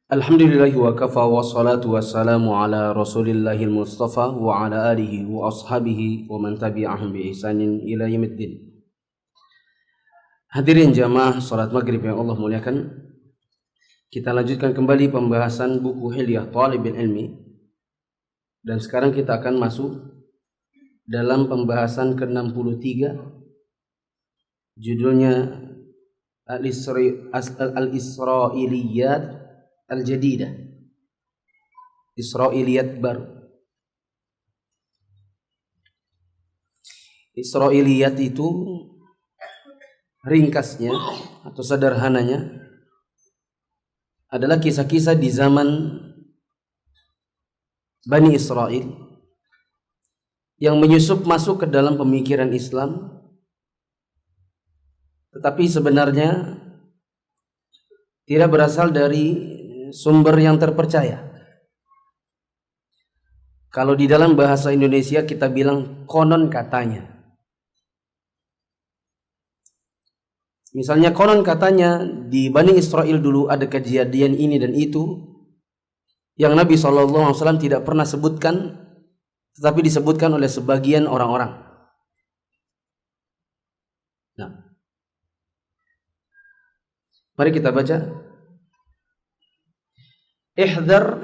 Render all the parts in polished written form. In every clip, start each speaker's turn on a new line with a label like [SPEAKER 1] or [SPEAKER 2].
[SPEAKER 1] Alhamdulillahi wa kafa wa salatu wassalamu ala rasulillahil mustafa wa ala alihi wa ashabihi wa man tabi'ahum bi ihsanin ila yaumiddin. Hadirin jamaah salat maghrib yang Allah muliakan, kita lanjutkan kembali pembahasan buku Hilyah Thalibul Ilmi, dan sekarang kita akan masuk dalam pembahasan ke-63, judulnya Al-Isra'iliyat Al-Jadidah, Israiliyat baru. Israiliyat itu ringkasnya atau sederhananya adalah kisah-kisah di zaman Bani Israel yang menyusup masuk ke dalam pemikiran Islam, tetapi sebenarnya tidak berasal dari sumber yang terpercaya. Kalau di dalam bahasa Indonesia kita bilang konon katanya. Misalnya konon katanya di Bani Israel dulu ada kejadian ini dan itu yang Nabi SAW tidak pernah sebutkan, tetapi disebutkan oleh sebagian orang-orang. Nah, mari kita baca. Ihdar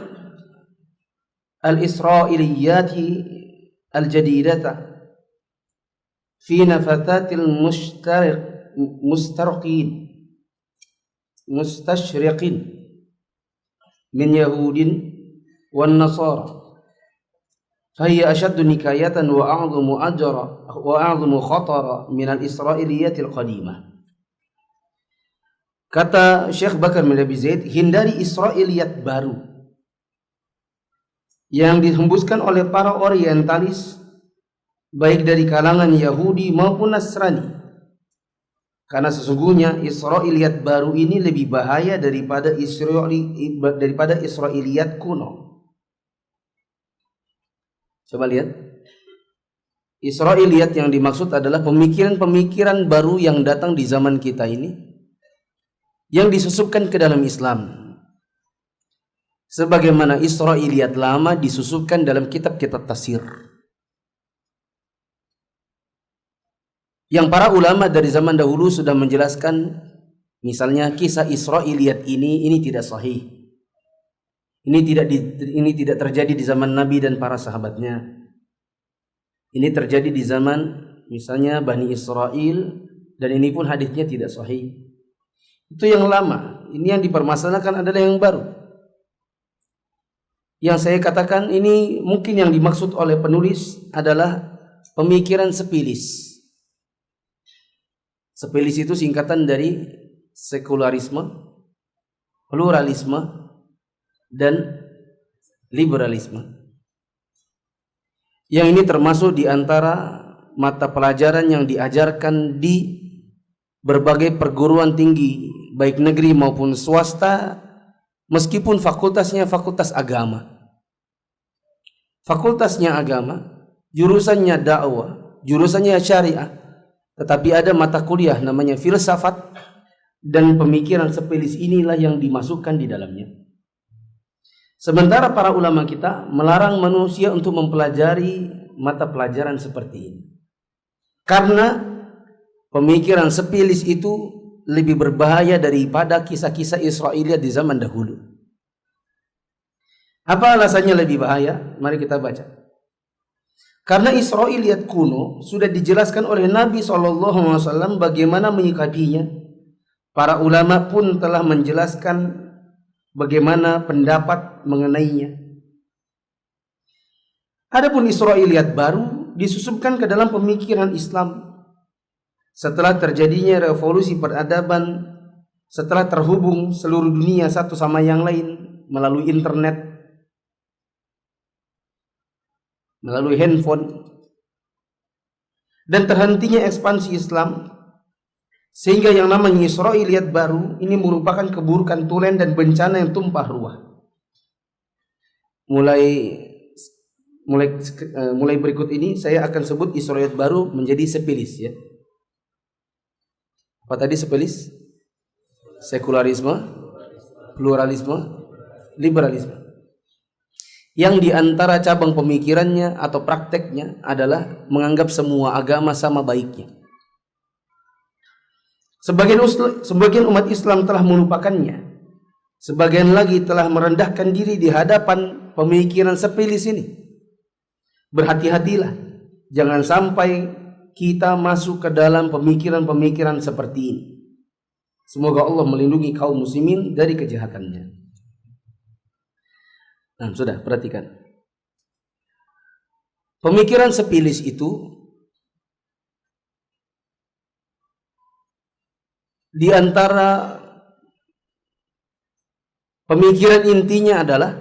[SPEAKER 1] al-Israiliyati al-Jadidata fi nafatatil mustashriqin min Yahudin wan Nasara, fahiya ashaddu nikayatan wa a'zamu ajra wa a'zamu khatara min al-Israiliyatil qadimah. Kata Syekh Bakar bin Abi Zaid, hindari Israiliyat baru yang dihembuskan oleh para orientalis, baik dari kalangan Yahudi maupun Nasrani, karena sesungguhnya Israiliyat baru ini lebih bahaya daripada Israiliyat kuno. Coba lihat, Israiliyat yang dimaksud adalah pemikiran-pemikiran baru yang datang di zaman kita ini, yang disusupkan ke dalam Islam, sebagaimana Israiliyat lama disusupkan dalam kitab-kitab tafsir, yang para ulama dari zaman dahulu sudah menjelaskan. Misalnya kisah Israiliyat ini tidak sahih, ini tidak terjadi di zaman Nabi dan para sahabatnya. Ini terjadi di zaman misalnya Bani Israel, dan ini pun hadisnya tidak sahih. Itu yang lama. Ini yang dipermasalahkan adalah yang baru. Yang saya katakan ini mungkin yang dimaksud oleh penulis adalah pemikiran sepilis. Sepilis itu singkatan dari sekularisme, pluralisme, dan liberalisme. Yang ini termasuk di antara mata pelajaran yang diajarkan di berbagai perguruan tinggi, baik negeri maupun swasta, meskipun fakultasnya fakultas agama. Fakultasnya agama, jurusannya dakwah, jurusannya syariah, tetapi ada mata kuliah namanya filsafat, dan pemikiran sepilis inilah yang dimasukkan di dalamnya. Sementara para ulama kita melarang manusia untuk mempelajari mata pelajaran seperti ini, karena pemikiran sepilis itu lebih berbahaya daripada kisah-kisah Israiliyat di zaman dahulu. Apa alasannya lebih bahaya? Mari kita baca. Karena Israiliyat kuno sudah dijelaskan oleh Nabi SAW bagaimana menyikapinya. Para ulama pun telah menjelaskan bagaimana pendapat mengenainya. Adapun Israiliyat baru disusupkan ke dalam pemikiran Islam setelah terjadinya revolusi peradaban, setelah terhubung seluruh dunia satu sama yang lain melalui internet, melalui handphone, dan terhentinya ekspansi Islam, sehingga yang namanya Israiliyat baru ini merupakan keburukan tulen dan bencana yang tumpah ruah. Mulai berikut ini saya akan sebut Israiliyat baru menjadi sepilis, ya. Apa tadi sepelis? Sekularisme, pluralisme, liberalisme. Yang di antara cabang pemikirannya atau prakteknya adalah menganggap semua agama sama baiknya. Sebagian umat Islam telah melupakannya. Sebagian lagi telah merendahkan diri di hadapan pemikiran sepilis ini. Berhati-hatilah, jangan sampai kita masuk ke dalam pemikiran-pemikiran seperti ini. Semoga Allah melindungi kaum muslimin dari kejahatannya. Nah, sudah, perhatikan. Pemikiran sepilis itu di antara pemikiran intinya adalah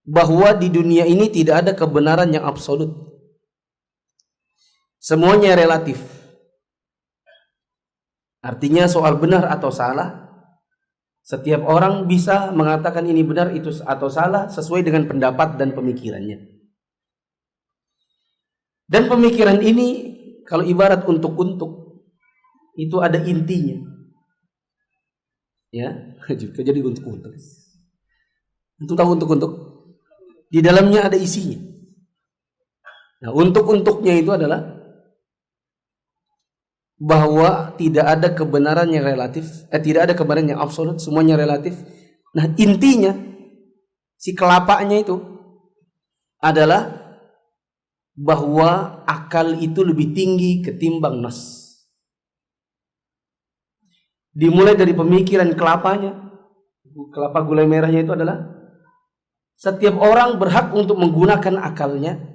[SPEAKER 1] bahwa di dunia ini tidak ada kebenaran yang absolut. Semuanya relatif. Artinya soal benar atau salah, setiap orang bisa mengatakan ini benar itu atau salah sesuai dengan pendapat dan pemikirannya. Dan pemikiran ini kalau ibarat untuk itu ada intinya. Ya, jadi untuk. Untuk tahu untuk di dalamnya ada isinya. Nah, untuknya itu adalah bahwa tidak ada kebenaran yang relatif, tidak ada kebenaran yang absolut, semuanya relatif. Nah, intinya si kelapanya itu adalah bahwa akal itu lebih tinggi ketimbang nas. Dimulai dari pemikiran kelapanya, kelapa gulai merahnya itu adalah setiap orang berhak untuk menggunakan akalnya.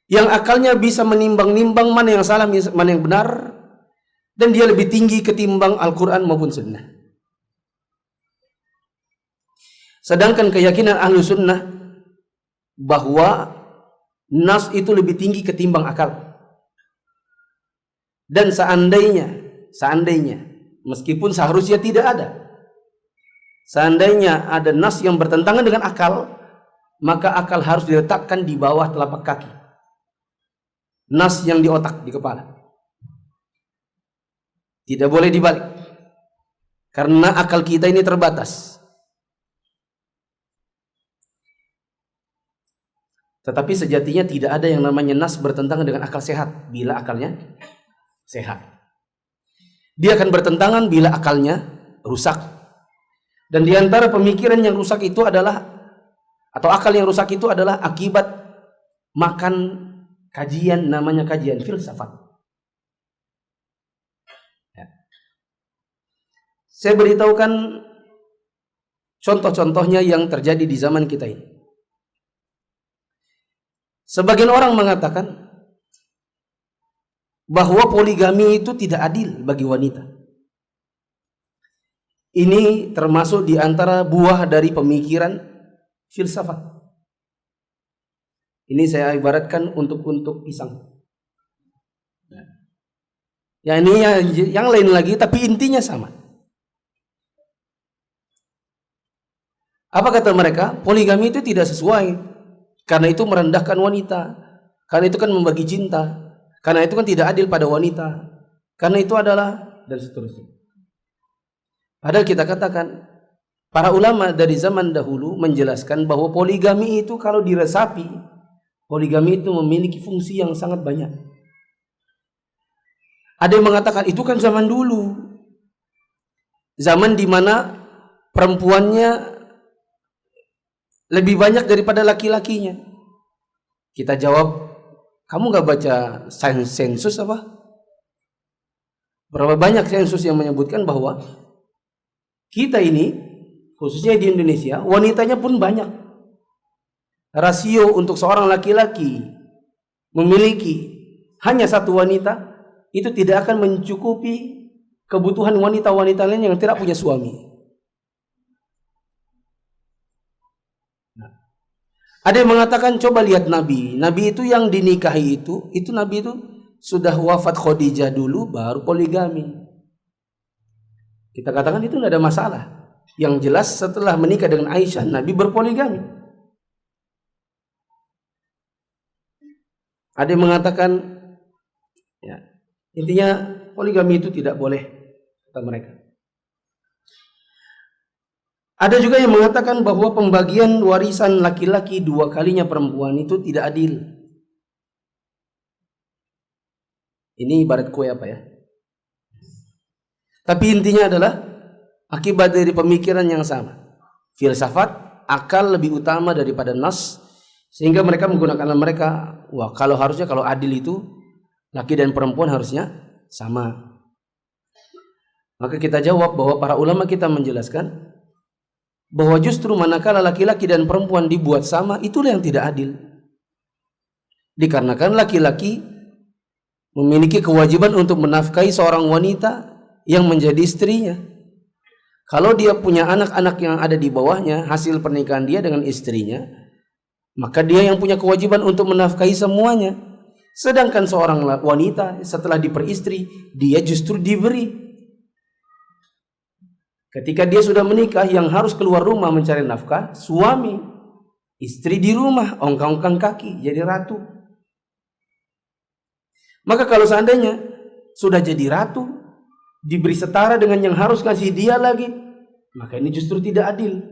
[SPEAKER 1] Yang akalnya bisa menimbang-nimbang mana yang salah, mana yang benar, dan dia lebih tinggi ketimbang Al-Quran maupun Sunnah. Sedangkan keyakinan Ahlu Sunnah bahwa nas itu lebih tinggi ketimbang akal. Dan seandainya meskipun seharusnya tidak ada, seandainya ada nas yang bertentangan dengan akal, maka akal harus diletakkan di bawah telapak kaki. Nas yang di otak, di kepala. Tidak boleh dibalik. Karena akal kita ini terbatas. Tetapi sejatinya tidak ada yang namanya nas bertentangan dengan akal sehat bila akalnya sehat. Dia akan bertentangan bila akalnya rusak. Dan di antara pemikiran yang rusak itu adalah, atau akal yang rusak itu adalah akibat makan kajian, namanya kajian filsafat. Ya. Saya beritahukan contoh-contohnya yang terjadi di zaman kita ini. Sebagian orang mengatakan bahwa poligami itu tidak adil bagi wanita. Ini termasuk di antara buah dari pemikiran filsafat. Ini saya ibaratkan untuk pisang. Ya ini yang lain lagi, tapi intinya sama. Apa kata mereka? Poligami itu tidak sesuai, karena itu merendahkan wanita, karena itu kan membagi cinta, karena itu kan tidak adil pada wanita, karena itu adalah, dan seterusnya. Padahal kita katakan para ulama dari zaman dahulu menjelaskan bahwa poligami itu kalau diresapi, poligami itu memiliki fungsi yang sangat banyak. Ada yang mengatakan itu kan zaman dulu, zaman di mana perempuannya lebih banyak daripada laki-lakinya. Kita jawab, kamu gak baca sensus apa? Berapa banyak sensus yang menyebutkan bahwa kita ini, khususnya di Indonesia, wanitanya pun banyak. Rasio untuk seorang laki-laki memiliki hanya satu wanita itu tidak akan mencukupi kebutuhan wanita-wanita lain yang tidak punya suami. Nah, ada yang mengatakan coba lihat Nabi. Nabi itu yang dinikahi itu Nabi itu sudah wafat Khadijah dulu baru poligami. Kita katakan itu tidak ada masalah. Yang jelas setelah menikah dengan Aisyah Nabi berpoligami. Ada yang mengatakan, ya, intinya poligami itu tidak boleh, kata mereka. Ada juga yang mengatakan bahwa pembagian warisan laki-laki 2 kalinya perempuan itu tidak adil. Ini ibarat kue apa ya? Tapi intinya adalah akibat dari pemikiran yang sama. Filsafat, akal lebih utama daripada nas, sehingga mereka menggunakan mereka, wah kalau adil itu laki dan perempuan harusnya sama. Maka kita jawab bahwa para ulama kita menjelaskan bahwa justru manakala laki-laki dan perempuan dibuat sama, itulah yang tidak adil. Dikarenakan laki-laki memiliki kewajiban untuk menafkahi seorang wanita yang menjadi istrinya. Kalau dia punya anak-anak yang ada di bawahnya, hasil pernikahan dia dengan istrinya, maka dia yang punya kewajiban untuk menafkahi semuanya. Sedangkan seorang wanita setelah diperistri, dia justru diberi. Ketika dia sudah menikah, yang harus keluar rumah mencari nafkah suami, istri di rumah ongkang-ongkang kaki jadi ratu. Maka kalau seandainya sudah jadi ratu, diberi setara dengan yang harus kasih dia lagi, maka ini justru tidak adil.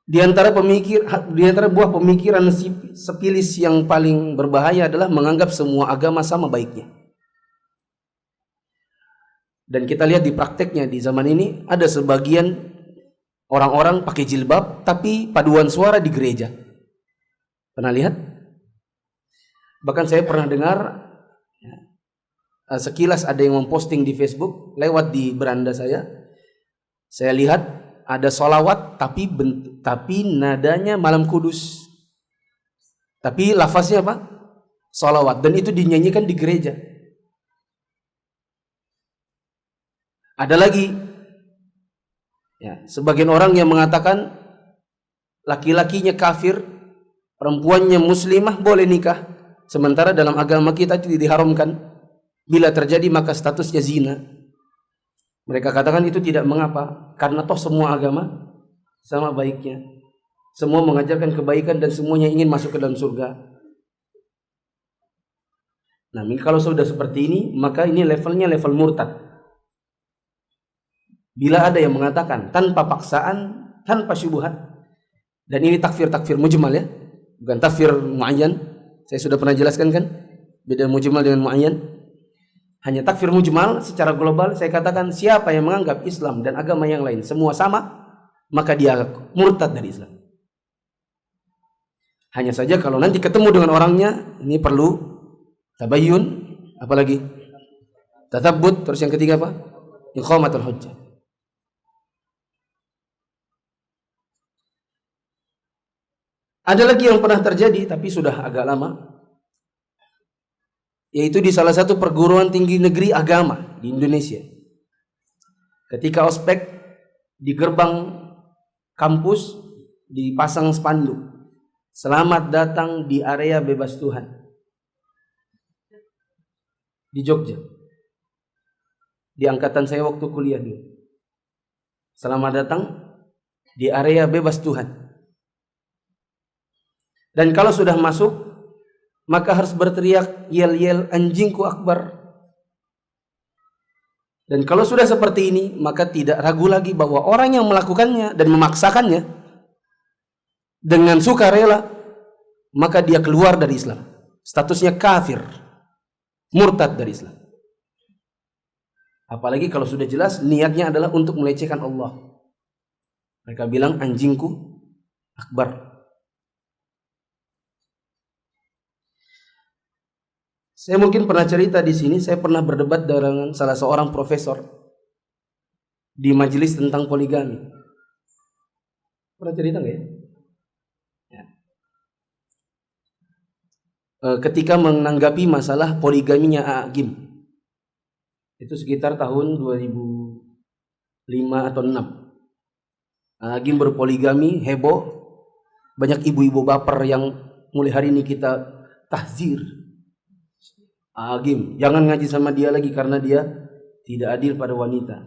[SPEAKER 1] Di antara buah pemikiran sepilis yang paling berbahaya adalah menganggap semua agama sama baiknya. Dan kita lihat di prakteknya di zaman ini, ada sebagian orang-orang pakai jilbab tapi paduan suara di gereja. Pernah lihat? Bahkan saya pernah dengar sekilas ada yang memposting di Facebook, lewat di beranda saya lihat ada solawat tapi nadanya Malam Kudus, tapi lafaznya apa? Solawat, dan itu dinyanyikan di gereja. Ada lagi sebagian orang yang mengatakan laki-lakinya kafir, perempuannya muslimah boleh nikah, sementara dalam agama kita tidak diharamkan. Bila terjadi maka statusnya zina. Mereka katakan itu tidak mengapa, karena toh semua agama sama baiknya. Semua mengajarkan kebaikan dan semuanya ingin masuk ke dalam surga. Nah, kalau sudah seperti ini, maka ini levelnya level murtad. Bila ada yang mengatakan tanpa paksaan, tanpa syubhat, dan ini takfir mujmal ya, bukan takfir muayyan. Saya sudah pernah jelaskan kan, beda mujmal dengan muayyan. Hanya takfir mujmal secara global. Saya katakan siapa yang menganggap Islam dan agama yang lain semua sama, maka dia murtad dari Islam. Hanya saja kalau nanti ketemu dengan orangnya, ini perlu tabayyun, apalagi tatabbut, terus yang ketiga apa? Iqamatul hujjah. Ada lagi yang pernah terjadi tapi sudah agak lama, yaitu di salah satu perguruan tinggi negeri agama di Indonesia. Ketika ospek, di gerbang kampus dipasang spanduk, selamat datang di area bebas Tuhan, di Jogja. Di angkatan saya waktu kuliah dulu, selamat datang di area bebas Tuhan. Dan kalau sudah masuk, maka harus berteriak yel-yel anjingku akbar. Dan kalau sudah seperti ini, maka tidak ragu lagi bahwa orang yang melakukannya dan memaksakannya dengan sukarela, maka dia keluar dari Islam. Statusnya kafir, murtad dari Islam. Apalagi kalau sudah jelas niatnya adalah untuk melecehkan Allah. Mereka bilang anjingku akbar. Saya mungkin pernah cerita di sini, saya pernah berdebat dengan salah seorang profesor di majelis tentang poligami. Pernah cerita nggak ya? Ketika menanggapi masalah poligaminya Agim, itu sekitar tahun 2005 atau 6. Agim berpoligami, heboh, banyak ibu-ibu baper yang mulai hari ini kita tahzir. Agim, jangan ngaji sama dia lagi karena dia tidak adil pada wanita.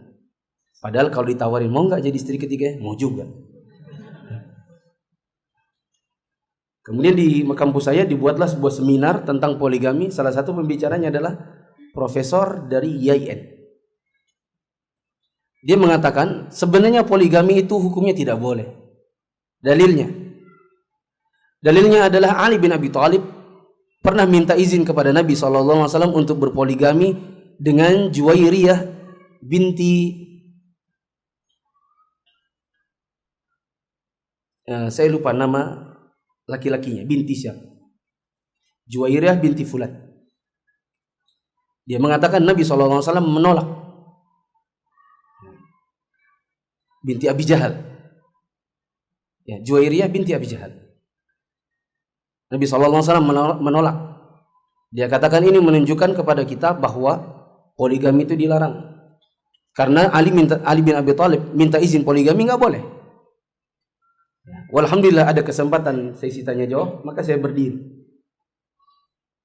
[SPEAKER 1] Padahal kalau ditawarin, mau nggak jadi istri ketiga? Mau juga. Kemudian di kampus saya dibuatlah sebuah seminar tentang poligami. Salah satu pembicaranya adalah profesor dari IAIN. Dia mengatakan sebenarnya poligami itu hukumnya tidak boleh. Dalilnya adalah Ali bin Abi Thalib pernah minta izin kepada Nabi SAW untuk berpoligami dengan Juwairiyah binti saya lupa nama laki-lakinya, binti siapa? Juwairiyah binti Fulan. Dia mengatakan Nabi SAW menolak. Binti Abi Jahal. Ya, Juwairiyah binti Abi Jahal. Nabi SAW menolak. Dia katakan ini menunjukkan kepada kita bahwa poligami itu dilarang. Karena Ali bin Abi Thalib minta izin poligami nggak boleh. Walhamdulillah ada kesempatan sesi tanya jawab, maka saya berdiri.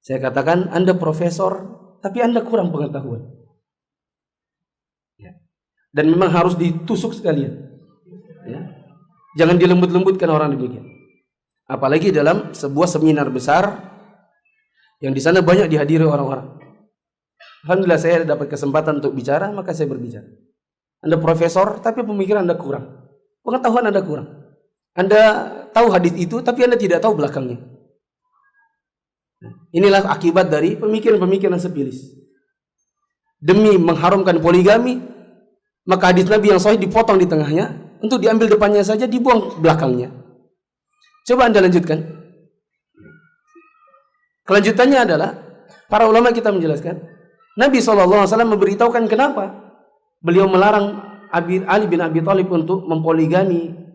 [SPEAKER 1] Saya katakan Anda profesor, tapi Anda kurang pengetahuan. Ya. Dan memang harus ditusuk sekalian. Ya. Jangan dilembut-lembutkan orang demikian. Apalagi dalam sebuah seminar besar yang di sana banyak dihadiri orang-orang. Alhamdulillah saya dapat kesempatan untuk bicara, maka saya berbicara. Anda profesor, tapi pemikiran Anda kurang. Pengetahuan Anda kurang. Anda tahu hadis itu, tapi Anda tidak tahu belakangnya. Inilah akibat dari pemikiran-pemikiran sepilis. Demi mengharamkan poligami, maka hadis Nabi yang sahih dipotong di tengahnya, untuk diambil depannya saja, dibuang belakangnya. Coba Anda lanjutkan. Kelanjutannya adalah para ulama kita menjelaskan Nabi SAW memberitahukan kenapa beliau melarang Ali bin Abi Thalib untuk mempoligami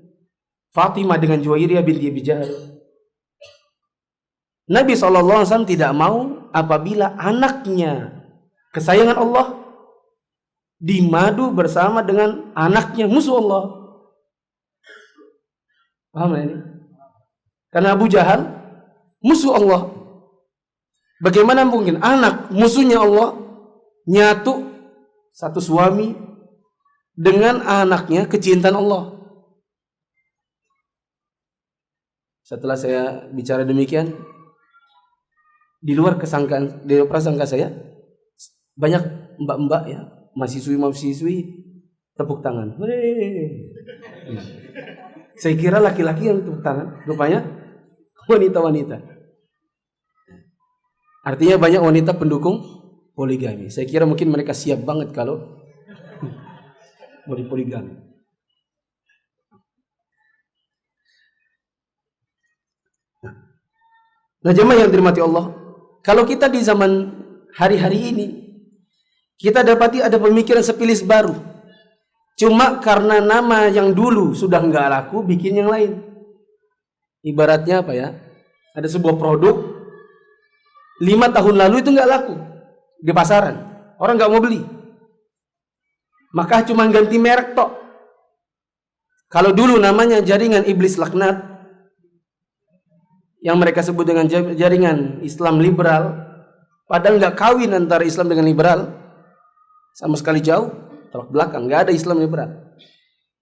[SPEAKER 1] Fatimah dengan Juwairiyah binti Abi Jahal. Nabi SAW tidak mau apabila anaknya kesayangan Allah dimadu bersama dengan anaknya musuh Allah. Paham ini? Karena Abu Jahal musuh Allah. Bagaimana mungkin anak musuhnya Allah nyatu satu suami dengan anaknya kecintaan Allah? Setelah saya bicara demikian, di luar prasangka saya, banyak mbak-mbak ya, mahasiswi tepuk tangan. Saya kira laki-laki yang tepuk tangan, rupanya wanita-wanita. Artinya banyak wanita pendukung poligami. Saya kira mungkin mereka siap banget kalau mau dipoligami. Nah, jemaah yang dirahmati Allah, kalau kita di zaman hari-hari ini, kita dapati ada pemikiran sepilis baru. Cuma karena nama yang dulu sudah nggak laku, bikin yang lain. Ibaratnya apa ya? Ada sebuah produk 5 tahun lalu itu nggak laku di pasaran, orang nggak mau beli, maka cuma ganti merek tok. Kalau dulu namanya jaringan iblis laknat, yang mereka sebut dengan jaringan Islam liberal, padahal nggak kawin antara Islam dengan liberal, sama sekali jauh, tolak belakang, nggak ada Islam liberal.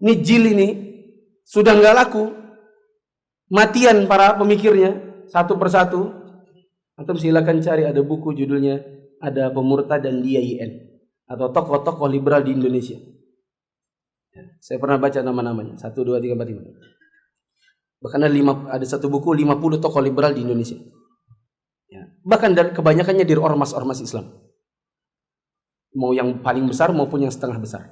[SPEAKER 1] Ini jil ini sudah nggak laku, matian para pemikirnya satu persatu. Antum silakan cari, ada buku judulnya Ada Pemurtad dan Dia IN, atau tokoh-tokoh liberal di Indonesia. Saya pernah baca nama-namanya 1, 2, 3, 4, 5. Bahkan ada satu buku 50 tokoh liberal di Indonesia. Ya. Bahkan kebanyakannya dari ormas-ormas Islam, mau yang paling besar maupun yang setengah besar.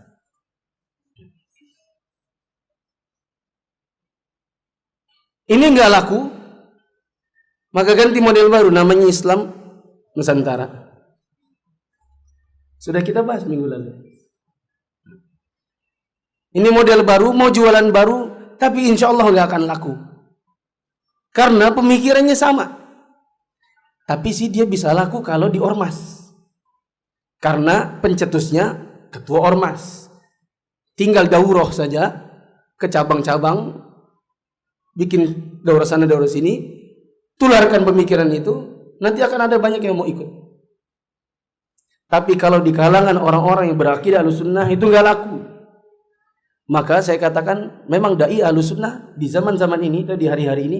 [SPEAKER 1] Ini nggak laku, maka ganti model baru namanya Islam Nusantara. Sudah kita bahas minggu lalu. Ini model baru, mau jualan baru, tapi insya Allah nggak akan laku. Karena pemikirannya sama. Tapi sih dia bisa laku kalau di ormas. Karena pencetusnya ketua ormas. Tinggal daurah saja ke cabang-cabang, bikin daurah sana daurah sini, tularkan pemikiran itu, nanti akan ada banyak yang mau ikut. Tapi kalau di kalangan orang-orang yang berakidah Ahlussunnah itu nggak laku. Maka saya katakan memang dai Ahlussunnah di zaman-zaman ini atau di hari-hari ini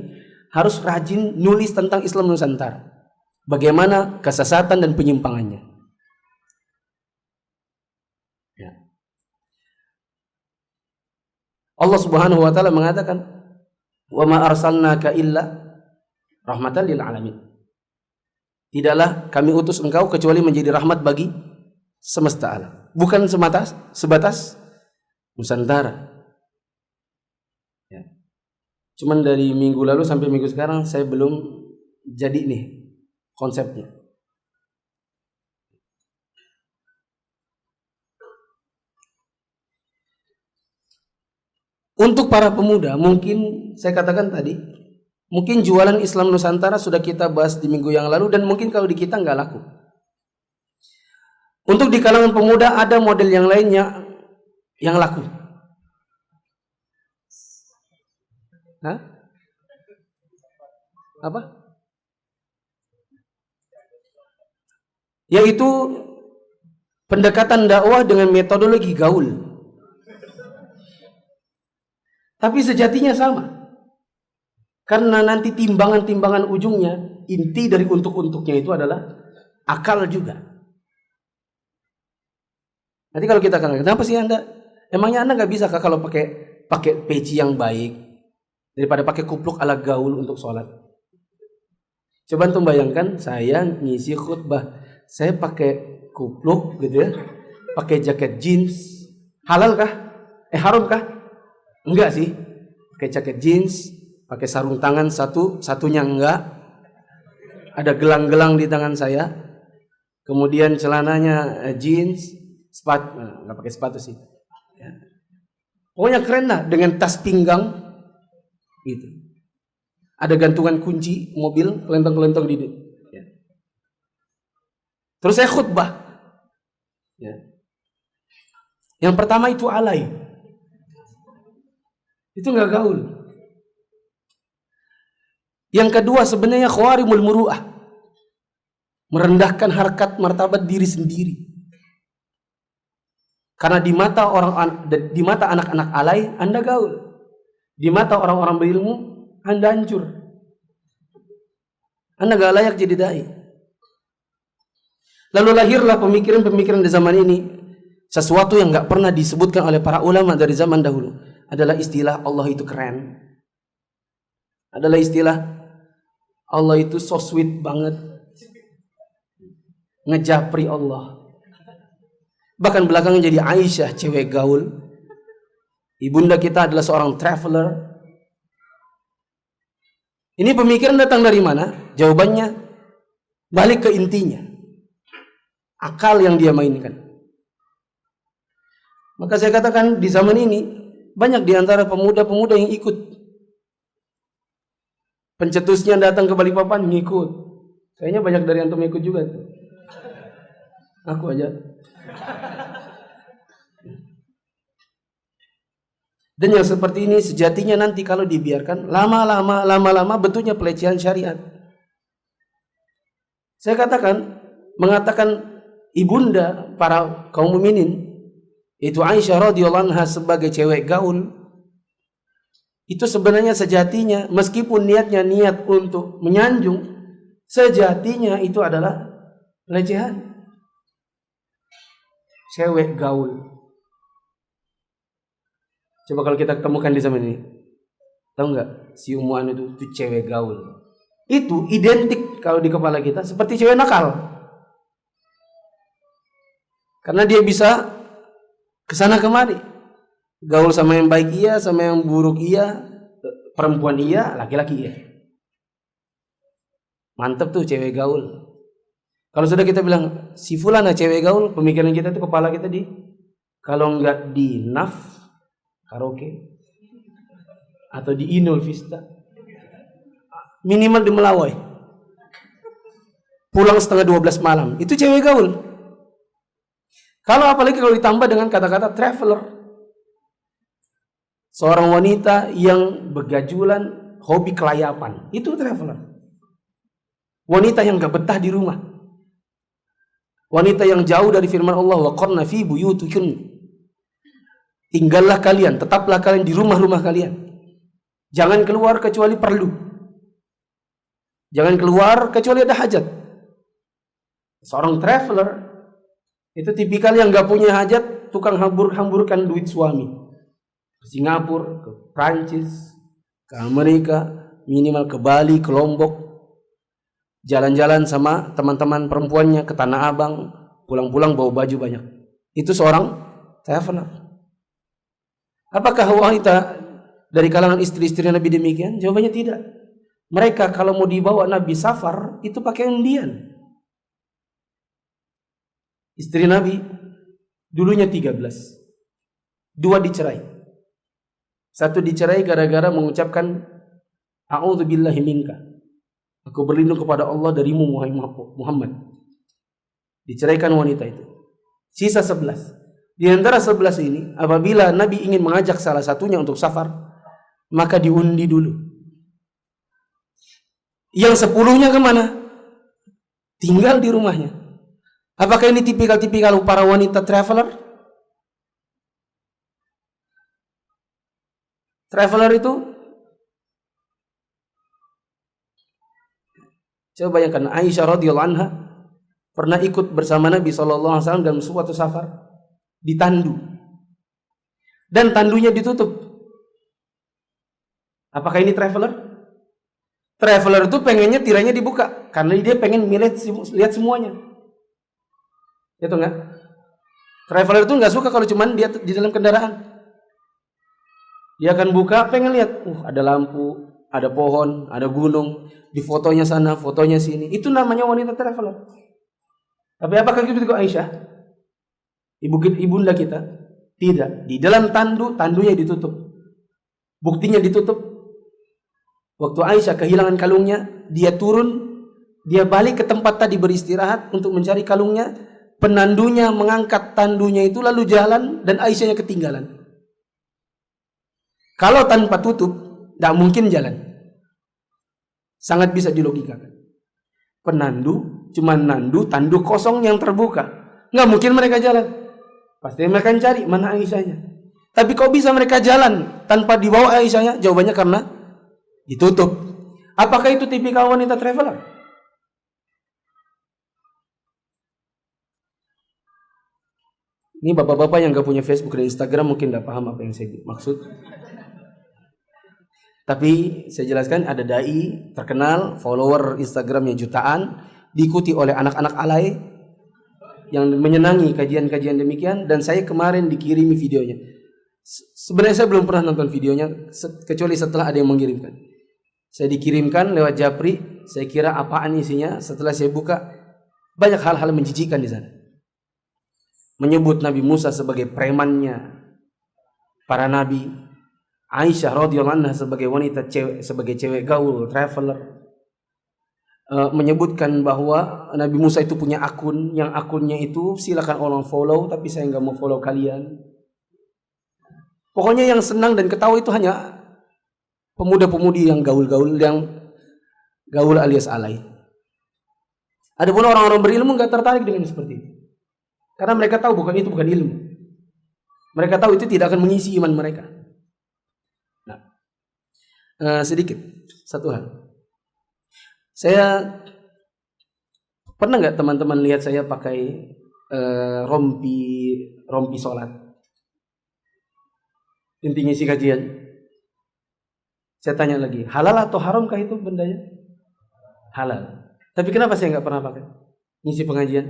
[SPEAKER 1] harus rajin nulis tentang Islam Nusantara. Bagaimana kesesatan dan penyimpangannya. Allah Subhanahu wa taala mengatakan, "Wa ma arsalnaka illa rahmatan lil alamin." Tidaklah kami utus engkau kecuali menjadi rahmat bagi semesta alam. Bukan sebatas Nusantara. Ya. Cuman dari minggu lalu sampai minggu sekarang saya belum jadi nih konsepnya. Untuk para pemuda, mungkin saya katakan tadi, mungkin jualan Islam Nusantara sudah kita bahas di minggu yang lalu, dan mungkin kalau di kita nggak laku. Untuk di kalangan pemuda ada model yang lainnya yang laku. Hah? Apa? Yaitu pendekatan dakwah dengan metodologi gaul. Tapi sejatinya sama. Karena nanti timbangan-timbangan ujungnya, inti dari untuk-untuknya itu adalah akal juga. Nanti kalau kita katakan, kenapa sih emangnya Anda nggak bisa kalau pakai peci yang baik daripada pakai kupluk ala gaul untuk sholat? Coba antum bayangkan saya ngisi khutbah, saya pakai kupluk gitu ya, pakai jaket jeans, halal kah? Haram kah? Enggak sih. Pakai jaket jeans, pakai sarung tangan satunya enggak, ada gelang-gelang di tangan saya, kemudian celananya jeans, sepatu, nggak pakai sepatu sih, ya. Pokoknya keren lah, dengan tas pinggang gitu, ada gantungan kunci mobil, kelentong-kelentong di ya. Terus saya khutbah, ya. Yang pertama itu alay, itu nggak gaul. Yang kedua sebenarnya khawarimul muru'ah, merendahkan harkat martabat diri sendiri. Karena di mata anak-anak alay Anda gaul, di mata orang-orang berilmu Anda hancur, Anda gak layak jadi dai. Lalu lahirlah pemikiran-pemikiran di zaman ini, sesuatu yang gak pernah disebutkan oleh para ulama dari zaman dahulu, adalah istilah Allah itu keren, adalah istilah Allah itu so sweet banget, ngejapri Allah. Bahkan belakangan jadi Aisyah cewek gaul. Ibunda kita adalah seorang traveler. Ini pemikiran datang dari mana? Jawabannya balik ke intinya, akal yang dia mainkan. Maka saya katakan di zaman ini banyak di antara pemuda-pemuda yang ikut. Pencetusnya datang ke Balikpapan ngikut. Kayaknya banyak dari antum ikut juga tuh. Aku aja. Dan yang seperti ini sejatinya nanti kalau dibiarkan lama-lama bentuknya pelecehan syariat. Saya mengatakan ibunda para kaum mukminin itu Aisyah radhiyallahu anha sebagai cewek gaul, itu sebenarnya sejatinya meskipun niatnya niat untuk menyanjung, sejatinya itu adalah pelecehan. Cewek gaul. Coba kalau kita ketemukan di zaman ini, tahu nggak si Umuan itu cewek gaul. Itu identik kalau di kepala kita seperti cewek nakal. Karena dia bisa kesana kemari, gaul sama yang baik iya, sama yang buruk iya, perempuan iya, laki-laki iya. Mantep tuh cewek gaul. Kalau sudah kita bilang si fulana cewek gaul, pemikiran kita tuh kepala kita kalau nggak di NAF karaoke atau di Inul Vista, minimal di Melawai, pulang setengah 12 malam, itu cewek gaul. Kalau apalagi kalau ditambah dengan kata-kata traveler, seorang wanita yang begajulan, hobi kelayapan, itu traveler. Wanita yang gak betah di rumah, wanita yang jauh dari firman Allah, wa qarna fi buyutikunna, tinggallah kalian, tetaplah kalian di rumah-rumah kalian. Jangan keluar kecuali perlu. Jangan keluar kecuali ada hajat. Seorang traveler itu tipikal yang gak punya hajat, tukang hamburkan duit suami. ke Singapura, ke Prancis, ke Amerika, minimal ke Bali, ke Lombok, jalan-jalan sama teman-teman perempuannya ke Tanah Abang, pulang-pulang bawa baju banyak. Itu seorang traveler. Apakah wanita dari kalangan istri-istri Nabi demikian? Jawabannya tidak. Mereka kalau mau dibawa Nabi safar itu pakai undian. Istri Nabi dulunya 13, 2 dicerai. 1 dicerai gara-gara mengucapkan a'udzubillahi minka. Aku berlindung kepada Allah darimu Muhammad. Diceraikan wanita itu. Sisa 11. Di antara 11 ini, apabila Nabi ingin mengajak salah satunya untuk safar, maka diundi dulu. Yang 10-nya kemana? Tinggal di rumahnya. Apakah ini tipikal-tipikal para wanita traveler? Traveler itu, coba bayangkan, Aisyah radhiyallahu anha pernah ikut bersama Nabi SAW dalam suatu safar di tandu, dan tandunya ditutup. Apakah ini traveler? Traveler itu pengennya tirainya dibuka karena dia pengen lihat semuanya. Itu enggak? Traveler itu enggak suka kalau cuman dia di dalam kendaraan. Dia akan buka, pengen lihat, ada lampu, ada pohon, ada gunung, di fotonya sana, fotonya sini. Itu namanya wanita traveler. Tapi apakah itu Aisyah? Ibunda kita? Tidak. Di dalam tandunya ditutup. Buktinya ditutup. Waktu Aisyah kehilangan kalungnya, dia turun, dia balik ke tempat tadi beristirahat untuk mencari kalungnya. Penandunya mengangkat tandunya itu lalu jalan dan Aisyahnya ketinggalan. Kalau tanpa tutup, tidak mungkin jalan. Sangat bisa dilogikakan. Penandu cuma nandu tandu kosong yang terbuka. Nggak mungkin mereka jalan. Pasti mereka cari mana Aisyahnya. Tapi kok bisa mereka jalan tanpa dibawa Aisyahnya? Jawabannya karena ditutup. Apakah itu tipikal wanita traveler? Ini bapak-bapak yang gak punya Facebook dan Instagram mungkin gak paham apa yang saya maksud. Tapi saya jelaskan, ada dai terkenal, follower Instagramnya jutaan, diikuti oleh anak-anak alay yang menyenangi kajian-kajian demikian, dan saya kemarin dikirimi videonya. Sebenarnya saya belum pernah nonton videonya kecuali setelah ada yang mengirimkan. Saya dikirimkan lewat Japri, saya kira apaan isinya. Setelah saya buka, banyak hal-hal menjijikkan di sana. Menyebut Nabi Musa sebagai premannya para nabi, Aisyah radhiyallahu anha sebagai wanita sebagai cewek gaul, traveler. Menyebutkan bahwa Nabi Musa itu punya akun, yang akunnya itu silakan orang follow, tapi saya nggak mau follow kalian. Pokoknya yang senang dan ketawa itu hanya pemuda-pemudi yang gaul-gaul, yang gaul alias alay. Adapun orang-orang berilmu nggak tertarik dengan seperti itu, karena mereka tahu bukan ilmu. Mereka tahu itu tidak akan mengisi iman mereka. Nah, sedikit satu hal. Saya pernah nggak teman-teman lihat saya pakai rompi sholat? Intinya isi kajian. Saya tanya lagi, halal atau haramkah itu bendanya? Halal. Tapi kenapa saya nggak pernah pakai ngisi pengajian?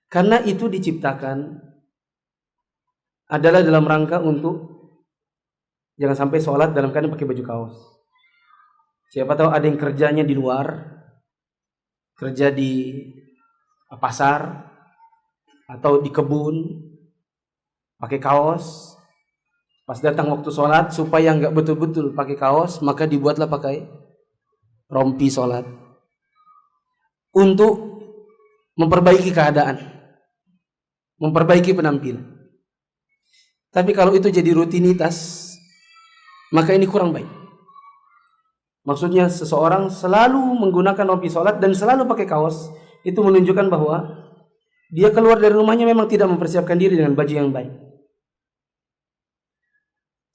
[SPEAKER 1] Karena itu diciptakan adalah dalam rangka untuk jangan sampai sholat dalam keadaan pakai baju kaos. Siapa tahu ada yang kerjanya di luar, kerja di pasar atau di kebun, pakai kaos. Pas datang waktu sholat, supaya nggak betul-betul pakai kaos, maka dibuatlah pakai rompi sholat untuk memperbaiki keadaan, memperbaiki penampilan. Tapi kalau itu jadi rutinitas, maka ini kurang baik. Maksudnya seseorang selalu menggunakan rompi sholat dan selalu pakai kaos, itu menunjukkan bahwa dia keluar dari rumahnya memang tidak mempersiapkan diri dengan baju yang baik.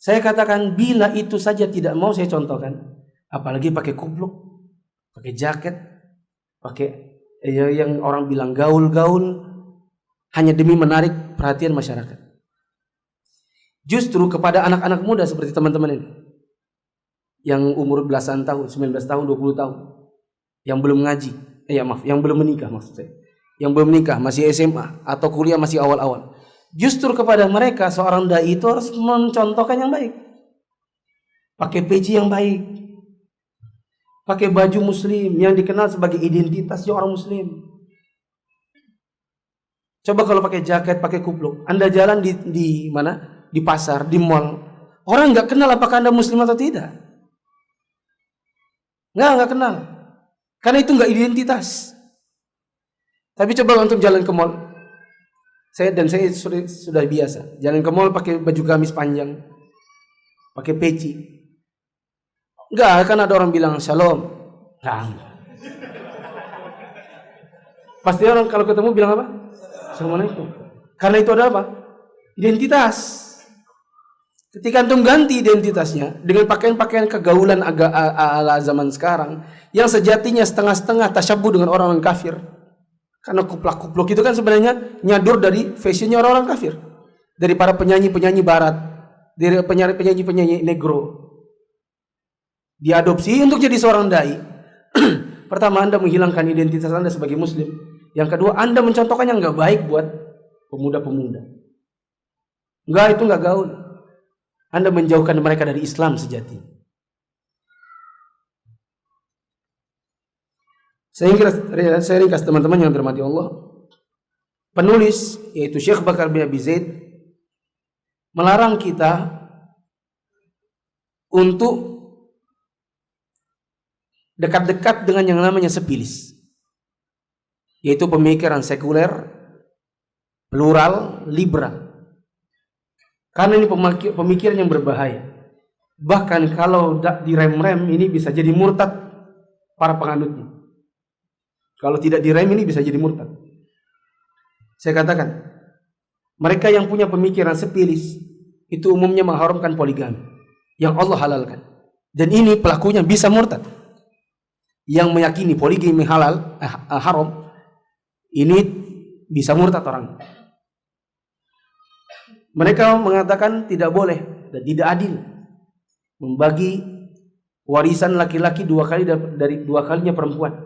[SPEAKER 1] Saya katakan, bila itu saja tidak mau saya contohkan, apalagi pakai kupluk, pakai jaket, pakai yang orang bilang gaul-gaul, hanya demi menarik perhatian masyarakat. Justru kepada anak-anak muda seperti teman-teman ini, yang umur belasan tahun, 19 tahun, 20 tahun, yang belum ngaji, yang belum menikah maksud saya, yang belum menikah, masih SMA atau kuliah masih awal-awal. Justru kepada mereka seorang dai itu harus mencontohkan yang baik, pakai peci yang baik, pakai baju muslim yang dikenal sebagai identitasnya orang muslim. Coba kalau pakai jaket, pakai kupluk, Anda jalan di mana? Di pasar, di mall, orang nggak kenal apakah Anda muslim atau tidak. Nggak kenal, karena itu nggak identitas. Tapi coba untuk jalan ke mall, saya sudah biasa jalan ke mall pakai baju gamis panjang, pakai peci. Nggak akan ada orang bilang shalom. Nggak. Pasti orang kalau ketemu bilang apa? Assalamualaikum. Karena itu ada apa? Identitas. Ketika antum ganti identitasnya dengan pakaian-pakaian kegaulan ala zaman sekarang, yang sejatinya setengah-setengah tasyabuh dengan orang-orang kafir. Karena kuplak-kupluk itu kan sebenarnya nyadur dari fashionnya orang-orang kafir, dari para penyanyi-penyanyi barat, dari penyanyi-penyanyi negro. Diadopsi untuk jadi seorang dai. Pertama, Anda menghilangkan identitas Anda sebagai muslim. Yang kedua, Anda mencontohkan yang nggak baik buat pemuda-pemuda. Itu nggak gaul. Anda menjauhkan mereka dari Islam sejati. Saya ringkas teman-teman yang dirahmati Allah. Penulis yaitu Syekh Bakar bin Abi Zaid melarang kita untuk dekat-dekat dengan yang namanya sepilis, yaitu pemikiran sekuler, plural, liberal. Karena ini pemikiran yang berbahaya. Bahkan kalau direm-rem ini bisa jadi murtad para penganutnya. Kalau tidak direm ini bisa jadi murtad. Saya katakan, mereka yang punya pemikiran sepilis itu umumnya mengharamkan poligami yang Allah halalkan. Dan ini pelakunya bisa murtad. Yang meyakini poligami haram, ini bisa murtad orang. Mereka mengatakan tidak boleh dan tidak adil membagi warisan laki-laki dua kali dari dua kalinya perempuan.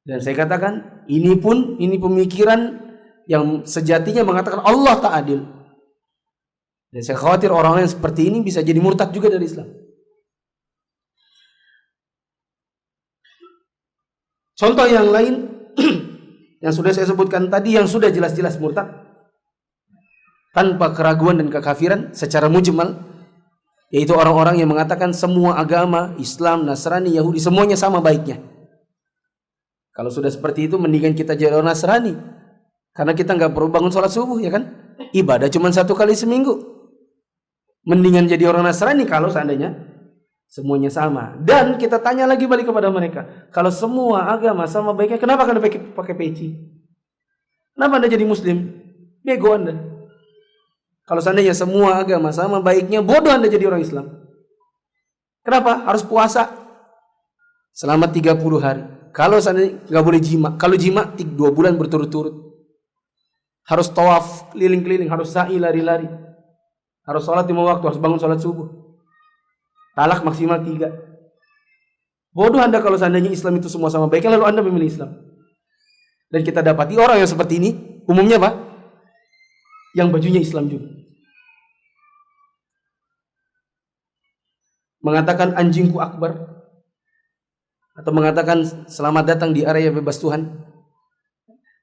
[SPEAKER 1] Dan saya katakan ini pemikiran yang sejatinya mengatakan Allah tak adil. Dan saya khawatir orang yang seperti ini bisa jadi murtad juga dari Islam. Contoh yang lain yang sudah saya sebutkan tadi, yang sudah jelas-jelas murtad tanpa keraguan dan kekafiran secara mujmal, yaitu orang-orang yang mengatakan semua agama, Islam, Nasrani, Yahudi, semuanya sama baiknya. Kalau sudah seperti itu, mendingan kita jadi orang Nasrani, karena kita nggak perlu bangun sholat subuh, ya kan? Ibadah cuma 1 kali seminggu. Mendingan jadi orang Nasrani kalau seandainya semuanya sama. Dan kita tanya lagi balik kepada mereka, kalau semua agama sama baiknya, kenapa Anda pakai peci? Kenapa Anda jadi Muslim? Bego Anda. Kalau seandainya semua agama sama baiknya, bodoh Anda jadi orang Islam. Kenapa? Harus puasa selama 30 hari. Kalau seandainya nggak boleh jima. Kalau jima 2 bulan berturut-turut. Harus tawaf keliling-keliling, harus sa'i lari-lari. Harus sholat 5 waktu, harus bangun sholat subuh. Talak maksimal 3. Bodoh Anda kalau seandainya Islam itu semua sama baiknya, lalu Anda memilih Islam. Dan kita dapati orang yang seperti ini umumnya apa? Yang bajunya Islam juga. Mengatakan anjingku akbar, atau mengatakan selamat datang di area bebas Tuhan,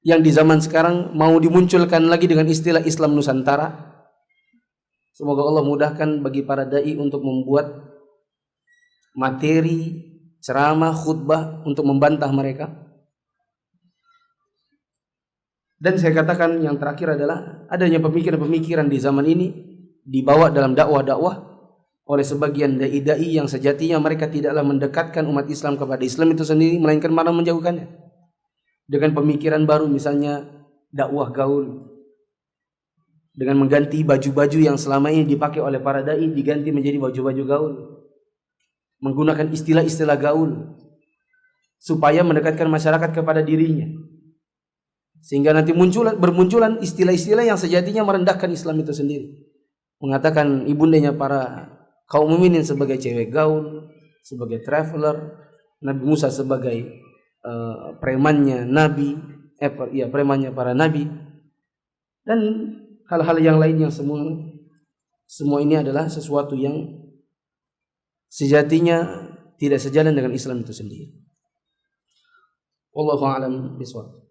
[SPEAKER 1] yang di zaman sekarang mau dimunculkan lagi dengan istilah Islam Nusantara. Semoga Allah mudahkan bagi para dai untuk membuat materi, ceramah, khutbah untuk membantah mereka. Dan saya katakan yang terakhir adalah adanya pemikiran-pemikiran di zaman ini dibawa dalam dakwah-dakwah oleh sebagian dai-dai yang sejatinya mereka tidaklah mendekatkan umat Islam kepada Islam itu sendiri, melainkan malah menjauhkannya. Dengan pemikiran baru, misalnya dakwah gaul, dengan mengganti baju-baju yang selama ini dipakai oleh para dai, diganti menjadi baju-baju gaul, menggunakan istilah-istilah gaul supaya mendekatkan masyarakat kepada dirinya, sehingga nanti bermunculan istilah-istilah yang sejatinya merendahkan Islam itu sendiri. mengatakan ibundanya para kaum mukminin sebagai cewek gaul, sebagai traveler, Nabi Musa sebagai premannya Nabi, premannya para nabi, dan hal-hal yang lain yang semua ini adalah sesuatu yang sejatinya tidak sejalan dengan Islam itu sendiri. Wallahu a'lam bishawab.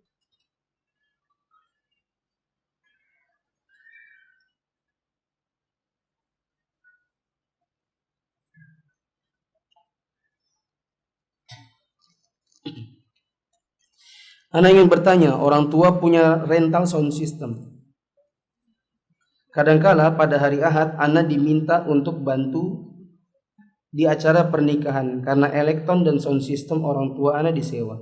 [SPEAKER 1] Ana ingin bertanya, orang tua punya rental sound system. Kadangkala pada hari Ahad Ana diminta untuk bantu di acara pernikahan karena elektron dan sound system orang tua Ana disewa.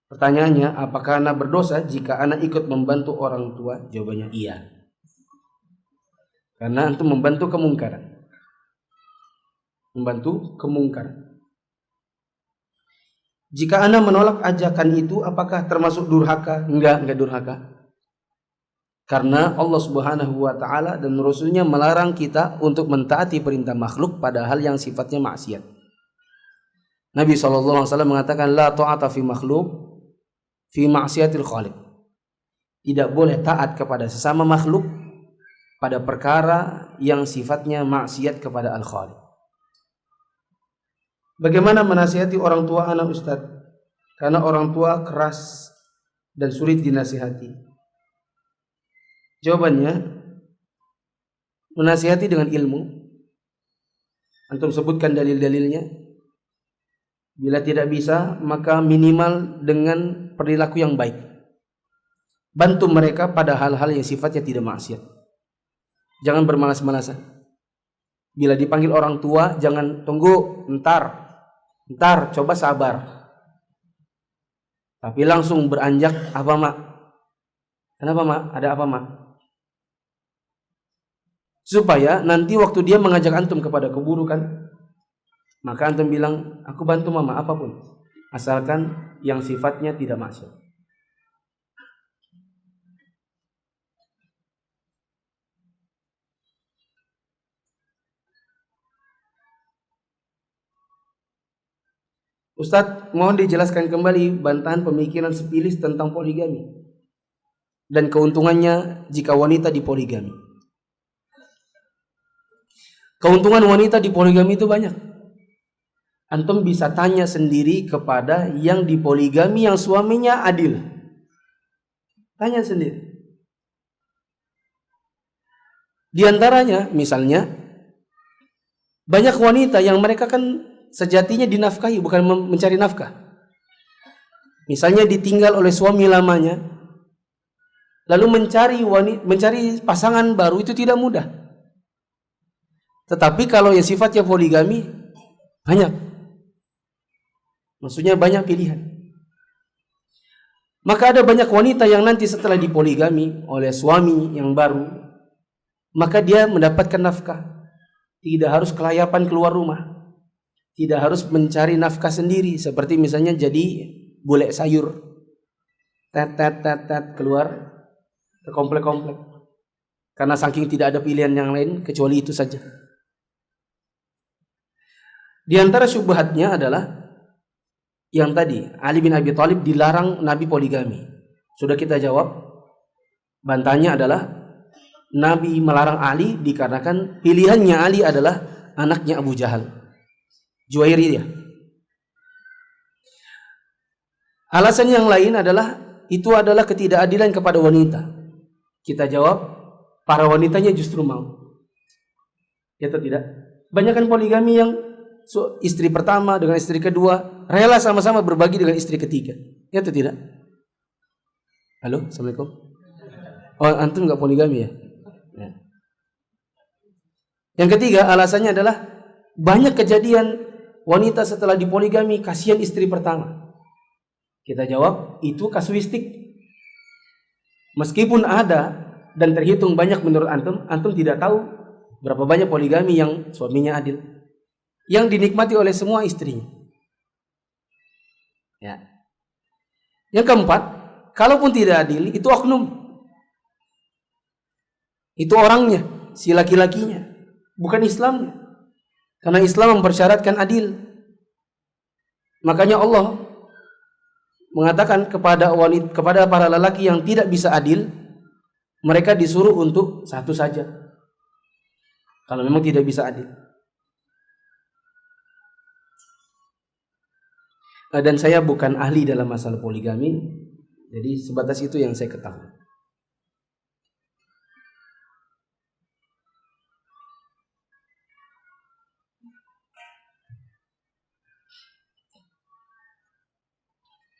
[SPEAKER 1] Pertanyaannya, apakah Ana berdosa jika Ana ikut membantu orang tua? Jawabannya iya. Karena itu membantu kemungkaran. Membantu kemungkaran. Jika Ana menolak ajakan itu, apakah termasuk durhaka? Enggak durhaka. Karena Allah Subhanahu wa taala dan Rasulnya melarang kita untuk mentaati perintah makhluk pada hal yang sifatnya maksiat. Nabi SAW mengatakan, la ta'ata fi makhluk fi maksiatil khaliq. Tidak boleh taat kepada sesama makhluk pada perkara yang sifatnya maksiat kepada al-khaliq. Bagaimana menasihati orang tua anak Ustaz? Karena orang tua keras dan sulit dinasihati. Jawabannya, menasihati dengan ilmu. Antum sebutkan dalil-dalilnya. Bila tidak bisa, maka minimal dengan perilaku yang baik. Bantu mereka pada hal-hal yang sifatnya tidak maksiat. Jangan bermalas-malasan. Bila dipanggil orang tua, jangan tunggu, Ntar, coba sabar. Tapi langsung beranjak, apa mak? Kenapa mak? Ada apa mak? Supaya nanti waktu dia mengajak antum kepada keburukan, maka antum bilang, aku bantu mama apapun, asalkan yang sifatnya tidak maksiat. Ustadz, mohon dijelaskan kembali bantahan pemikiran sepilis tentang poligami dan keuntungannya jika wanita dipoligami. Keuntungan wanita dipoligami itu banyak. Antum bisa tanya sendiri kepada yang dipoligami yang suaminya adil. Tanya sendiri. Di antaranya, misalnya, banyak wanita yang mereka kan sejatinya dinafkahi, bukan mencari nafkah. Misalnya ditinggal oleh suami lamanya, lalu mencari pasangan baru itu tidak mudah. Tetapi kalau yang sifatnya poligami, banyak. Maksudnya banyak pilihan. Maka ada banyak wanita yang nanti setelah dipoligami oleh suami yang baru, maka dia mendapatkan nafkah. Tidak harus kelayapan keluar rumah. Tidak harus mencari nafkah sendiri, seperti misalnya jadi bule sayur, tet keluar ke komplek-komplek, karena saking tidak ada pilihan yang lain kecuali itu saja. Di antara syubhatnya adalah yang tadi Ali bin Abi Thalib dilarang Nabi poligami. Sudah kita jawab. Bantahannya adalah Nabi melarang Ali dikarenakan pilihannya Ali adalah anaknya Abu Jahal, Juwairiyah. Alasan yang lain adalah itu adalah ketidakadilan kepada wanita. Kita jawab, para wanitanya justru mau. Ya atau tidak? Banyakan poligami yang istri pertama dengan istri kedua rela sama-sama berbagi dengan istri ketiga. Ya atau tidak? Halo, Assalamualaikum. Oh, antum nggak poligami ya? Ya. Yang ketiga alasannya adalah banyak kejadian wanita setelah dipoligami kasihan istri pertama. Kita jawab itu kasuistik. Meskipun ada dan terhitung banyak menurut antum tidak tahu berapa banyak poligami yang suaminya adil, yang dinikmati oleh semua istrinya. Ya. Yang keempat, kalaupun tidak adil itu oknum. Itu orangnya, si laki-lakinya, bukan Islamnya. Karena Islam mempersyaratkan adil. Makanya Allah mengatakan kepada wanita, kepada para lelaki yang tidak bisa adil, mereka disuruh untuk satu saja. Kalau memang tidak bisa adil. Dan saya bukan ahli dalam masalah poligami, jadi sebatas itu yang saya ketahui.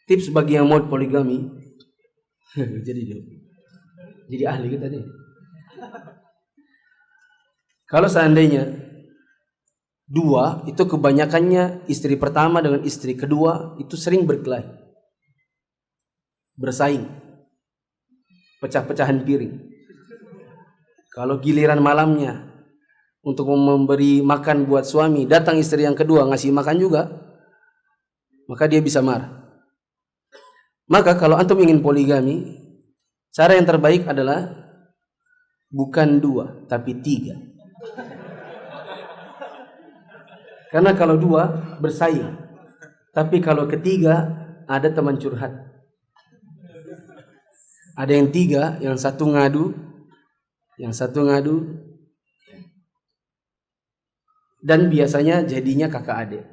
[SPEAKER 1] Tips bagi yang mau poligami, jadi ahli kita nih. Kalau seandainya dua, itu kebanyakannya istri pertama dengan istri kedua itu sering berkelahi, bersaing, pecah-pecahan piring. Kalau giliran malamnya untuk memberi makan buat suami, datang istri yang kedua ngasih makan juga, maka dia bisa marah. Maka kalau antum ingin poligami, cara yang terbaik adalah bukan dua, tapi tiga. Karena kalau dua bersaing, tapi kalau ketiga ada teman curhat. Ada yang tiga, yang satu ngadu, dan biasanya jadinya kakak adik.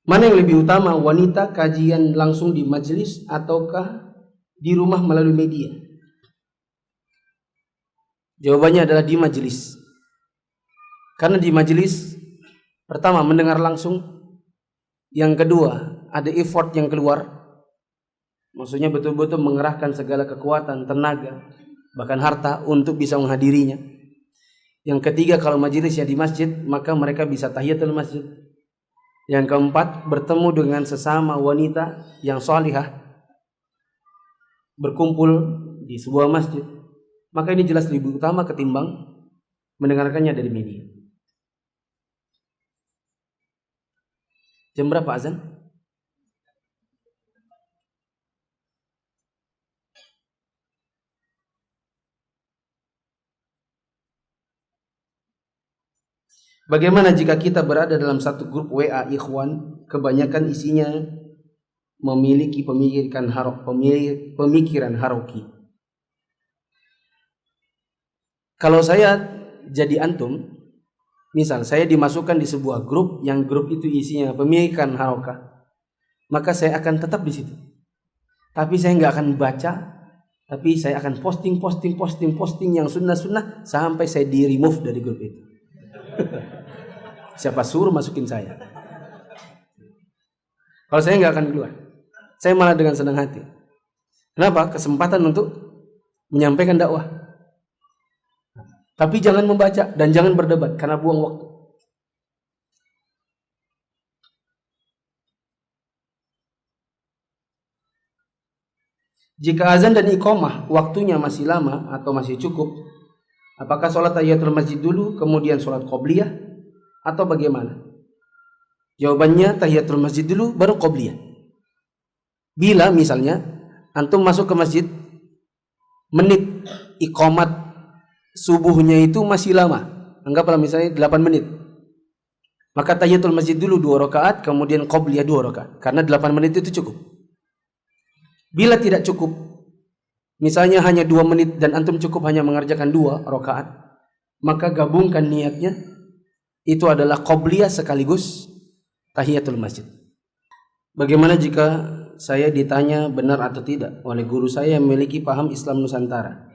[SPEAKER 1] Mana yang lebih utama, wanita kajian langsung di majelis ataukah di rumah melalui media? Jawabannya adalah di majelis. Karena di majelis, pertama mendengar langsung, yang kedua ada effort yang keluar, maksudnya betul-betul mengerahkan segala kekuatan, tenaga, bahkan harta untuk bisa menghadirinya. Yang ketiga, kalau majelisnya di masjid, maka mereka bisa tahiyatul masjid. Yang keempat, bertemu dengan sesama wanita yang salihah, berkumpul di sebuah masjid. Maka ini jelas lebih utama ketimbang mendengarkannya dari media. Jam berapa azan? Bagaimana jika kita berada dalam satu grup WA ikhwan, kebanyakan isinya memiliki pemikiran haroki. Kalau saya jadi antum, misal saya dimasukkan di sebuah grup yang grup itu isinya pemikiran haroka, maka saya akan tetap di situ. Tapi saya nggak akan baca, tapi saya akan posting yang sunnah sampai saya di remove dari grup itu. Siapa suruh masukin saya? Kalau saya nggak akan keluar, saya malah dengan senang hati. Kenapa? Kesempatan untuk menyampaikan dakwah. Tapi jangan membaca dan jangan berdebat karena buang waktu. Jika azan dan iqamah waktunya masih lama atau masih cukup, apakah sholat tahiyatul masjid dulu kemudian sholat qobliyah atau bagaimana? Jawabannya tahiyatul masjid dulu baru qobliyah. Bila misalnya antum masuk ke masjid, menit iqamat subuhnya itu masih lama, anggaplah misalnya 8 menit, maka tahiyatul masjid dulu 2 rakaat, kemudian qobliyah 2 rakaat, karena 8 menit itu cukup. Bila tidak cukup, misalnya hanya 2 menit dan antum cukup hanya mengerjakan 2 rakaat, maka gabungkan niatnya, itu adalah qobliyah sekaligus tahiyatul masjid. Bagaimana jika saya ditanya benar atau tidak oleh guru saya yang memiliki paham Islam Nusantara?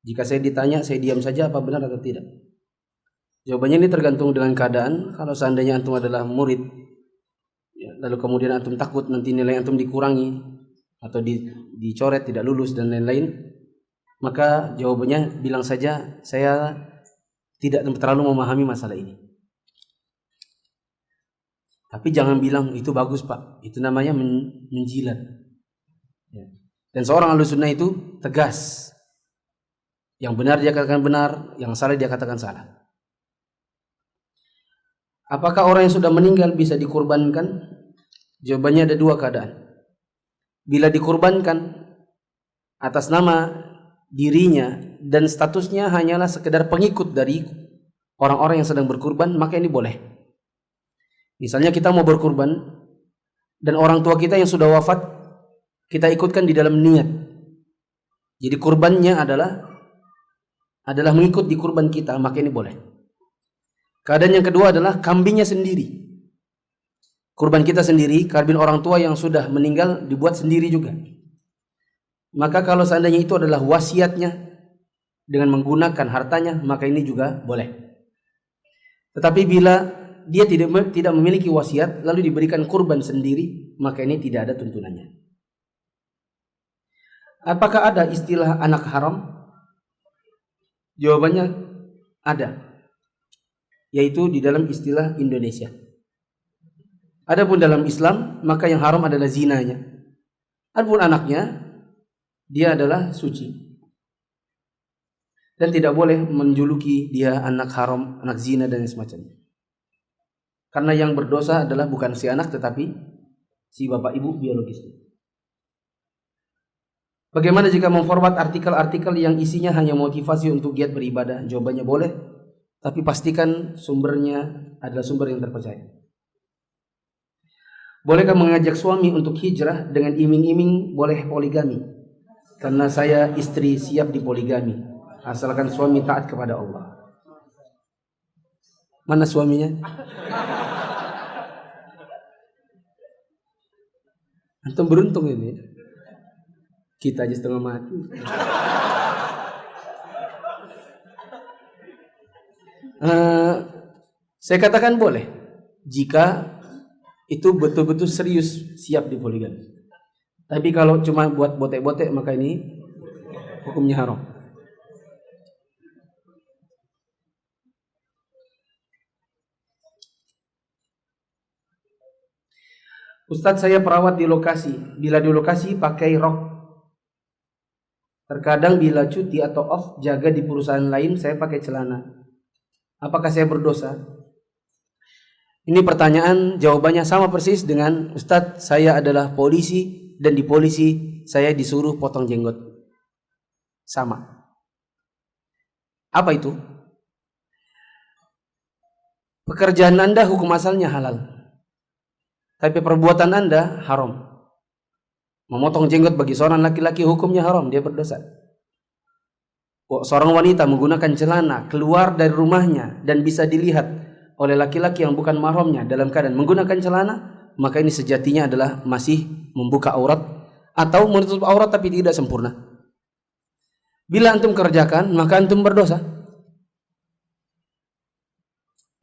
[SPEAKER 1] Jika saya ditanya, saya diam saja apa benar atau tidak? Jawabannya ini tergantung dengan keadaan. Kalau seandainya antum adalah murid, lalu kemudian antum takut nanti nilai antum dikurangi atau dicoret, tidak lulus dan lain-lain, maka jawabannya bilang saja saya tidak terlalu memahami masalah ini. Tapi jangan bilang itu bagus pak, itu namanya menjilat. Dan seorang ahlussunnah itu tegas. Yang benar dia katakan benar, yang salah dia katakan salah. Apakah orang yang sudah meninggal bisa dikurbankan? Jawabannya ada dua keadaan. Bila dikurbankan atas nama dirinya dan statusnya hanyalah sekedar pengikut dari orang-orang yang sedang berkurban, maka ini boleh. Misalnya kita mau berkurban dan orang tua kita yang sudah wafat kita ikutkan di dalam niat. Jadi kurbannya adalah mengikut di kurban kita, maka ini boleh. Keadaan yang kedua adalah kambingnya sendiri. Kurban kita sendiri, karbin orang tua yang sudah meninggal dibuat sendiri juga. Maka kalau seandainya itu adalah wasiatnya dengan menggunakan hartanya, maka ini juga boleh. Tetapi bila dia tidak memiliki wasiat lalu diberikan kurban sendiri, maka ini tidak ada tuntunannya. Apakah ada istilah anak haram? Jawabannya ada, yaitu di dalam istilah Indonesia. Adapun dalam Islam, maka yang haram adalah zinanya. Adapun anaknya, dia adalah suci. Dan tidak boleh menjuluki dia anak haram, anak zina dan semacamnya. Karena yang berdosa adalah bukan si anak tetapi si bapak ibu biologisnya. Bagaimana jika memformat artikel-artikel yang isinya hanya motivasi untuk giat beribadah? Jawabannya boleh, tapi pastikan sumbernya adalah sumber yang terpercaya. Bolehkah mengajak suami untuk hijrah dengan iming-iming boleh poligami? Karena saya istri siap dipoligami, asalkan suami taat kepada Allah. Mana suaminya? Antum beruntung ini. Kita aja setengah mati. Saya katakan boleh jika itu betul-betul serius siap dipoligami. Tapi kalau cuma buat botek-botek, maka ini hukumnya haram. Ustadz, saya perawat di lokasi. Bila di lokasi pakai rok. Terkadang bila cuti atau off jaga di perusahaan lain saya pakai celana. Apakah saya berdosa? Ini pertanyaan, jawabannya sama persis dengan Ustadz, saya adalah polisi dan di polisi saya disuruh potong jenggot. Sama. Apa itu? Pekerjaan Anda hukum asalnya halal, tapi perbuatan Anda haram. Memotong jenggot bagi seorang laki-laki hukumnya haram, dia berdosa. Seorang wanita menggunakan celana keluar dari rumahnya dan bisa dilihat oleh laki-laki yang bukan mahramnya dalam keadaan menggunakan celana, maka ini sejatinya adalah masih membuka aurat atau menutup aurat tapi tidak sempurna. Bila antum kerjakan, maka antum berdosa.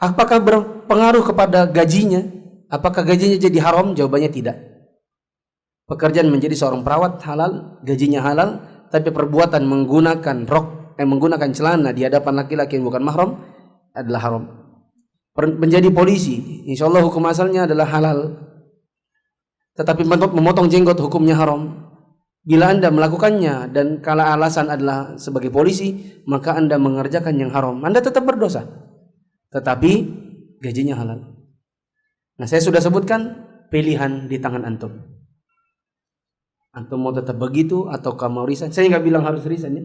[SPEAKER 1] Apakah berpengaruh kepada gajinya? Apakah gajinya jadi haram? Jawabannya tidak. Pekerjaan menjadi seorang perawat halal, gajinya halal, tapi perbuatan menggunakan menggunakan celana di hadapan laki-laki yang bukan mahram adalah haram. Menjadi polisi, insya Allah hukum asalnya adalah halal, tetapi memotong jenggot hukumnya haram. Bila Anda melakukannya dan kalau alasan adalah sebagai polisi, maka Anda mengerjakan yang haram, Anda tetap berdosa, tetapi gajinya halal. Nah, saya sudah sebutkan pilihan di tangan antum. Antum mau tetap begitu atau kamu mau resign? Saya nggak bilang harus resign ya.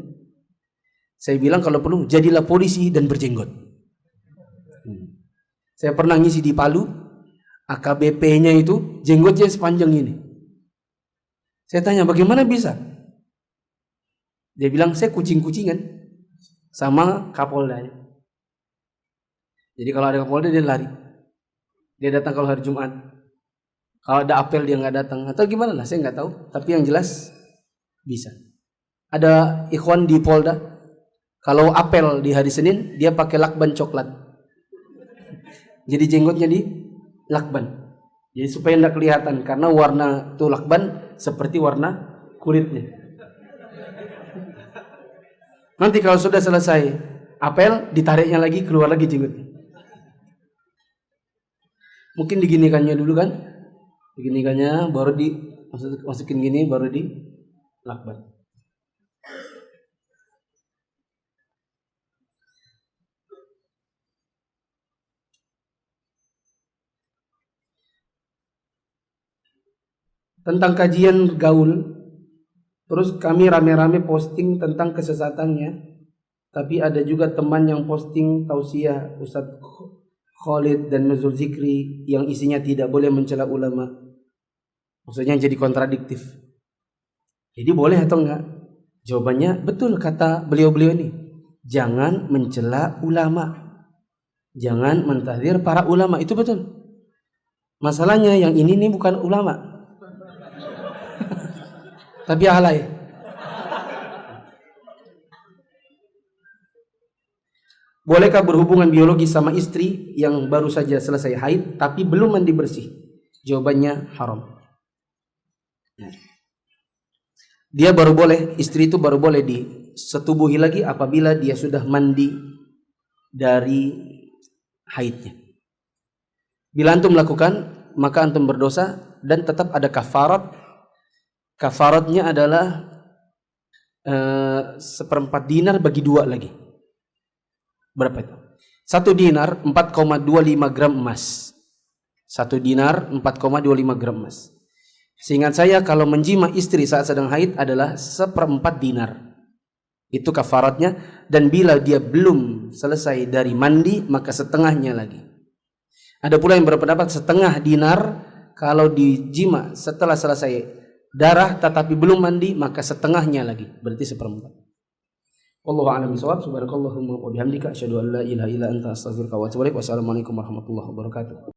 [SPEAKER 1] Saya bilang kalau perlu jadilah polisi dan berjenggot. Saya pernah ngisi di Palu, AKBP-nya itu jenggotnya sepanjang ini. Saya tanya bagaimana bisa? Dia bilang saya kucing-kucingan sama Kapoldanya. Jadi kalau ada Kapolda dia lari. Dia datang kalau hari Jumat. Kalau ada apel dia nggak datang atau gimana lah, saya nggak tahu. Tapi yang jelas bisa. Ada ikhwan di Polda, kalau apel di hari Senin dia pakai lakban coklat. Jadi jenggotnya di lakban. Jadi supaya tidak kelihatan karena warna tuh lakban seperti warna kulitnya. Nanti kalau sudah selesai apel ditariknya lagi, keluar lagi jenggotnya. Mungkin diginikannya dulu kan? Diginikannya baru masukin gini baru di lakban. tentang kajian gaul, terus kami rame-rame posting tentang kesesatannya, tapi ada juga teman yang posting tausiah Ustadz Khalid dan Nuzul Zikri yang isinya tidak boleh mencela ulama. Maksudnya jadi kontradiktif. Jadi boleh atau enggak? Jawabannya betul kata beliau-beliau ini. Jangan mencela ulama. Jangan mentahdir para ulama, itu betul. Masalahnya yang ini nih bukan ulama. Tapi alay. Bolehkah berhubungan biologi sama istri yang baru saja selesai haid tapi belum mandi bersih? Jawabannya haram. Dia baru boleh, istri itu baru boleh disetubuhi lagi apabila dia sudah mandi dari haidnya. Bila antum melakukan, maka antum berdosa dan tetap ada kafarat. Kafaratnya adalah 1/4 dinar bagi 2 lagi. Berapa itu? 1 dinar 4,25 gram emas. 1 dinar 4,25 gram emas. Seingat saya kalau menjima istri saat sedang haid adalah 1/4 dinar. Itu kafaratnya. Dan bila dia belum selesai dari mandi, maka setengahnya lagi. Ada pula yang berpendapat setengah dinar kalau dijima setelah selesai darah tetapi belum mandi, maka setengahnya lagi, berarti 1/4. Wallahu a'lam bishawab. Subhanakallahumma wa bihamdika asyhadu an la ilaha illa anta astaghfiruka wa atubu ilaik. Wassalamualaikum warahmatullahi wabarakatuh.